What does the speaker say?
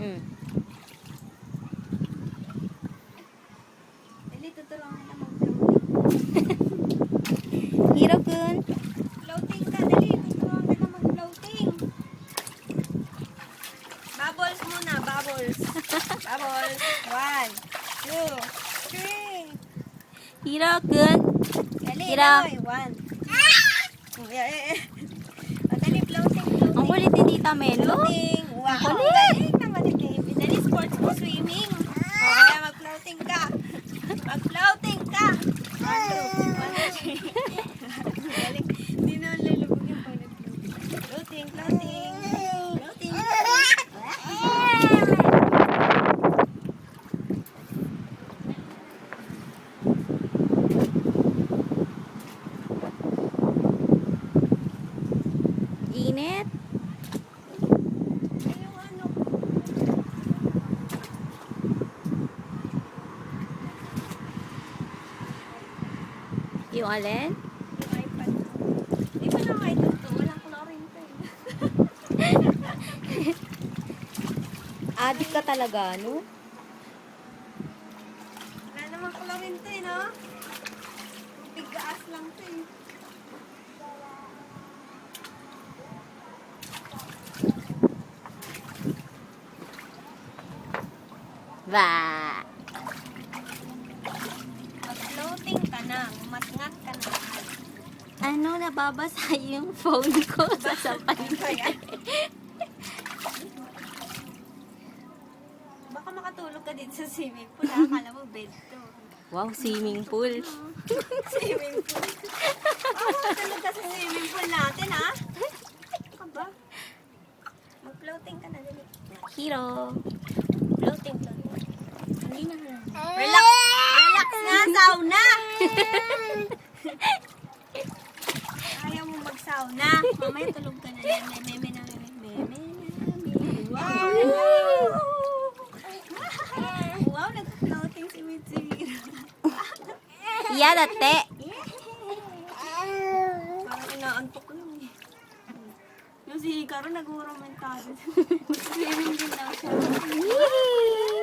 Hmm. Dali, tuturuan kita mag-floating. Hiro-kun. Floating ka, dali. Tuturuan kita mag-floating. Bubbles muna, bubbles. Bubbles. 1, 2, 3. Hiro-kun. Dali, Hira. Dali, 1. Dali, floating. Ang kulit ni Tita Melo. Floating. Wow. Kulit. Galing naman ni baby. Dali, sports mo, swimming. O, kaya mag-floating ka. Mag-floating ka. 1, 2, 1, 2, 3. Galing. Hindi na lalubog yung pag nag-floating. Floating, floating. Floating. Init. Ay, yung ano. Yung alin? Yung iPad. Di ba na kahit ito? Walang chlorine pa eh. Adik ka talaga, no? Wala namang chlorine to eh, no? Bigas lang to eh. Ba. Mag-floating ka na. Umatngat ka na. Ano, nababasa yung phone ko sa sapan. Kaya? Baka makatulog ka dito sa swimming pool. Akala mo bed to. Wow, swimming pool. Swimming pool. Baka makatulog ka sa swimming pool natin, ha? Ka ba? Mag-floating ka na. Dali. Hiro. Floating, floating. Hindi na. Relax! Relax na! Sauna! Ayaw mo mag-sauna. Mamaya tulog ka na yan. Meme na meme. Wow! Wow! Nag-floating si Mitsuhiro. Iya, date. Parang inaantok lang eh. Yung si Hikaru nag-uuramentado. Swimming din daw siya. Yee!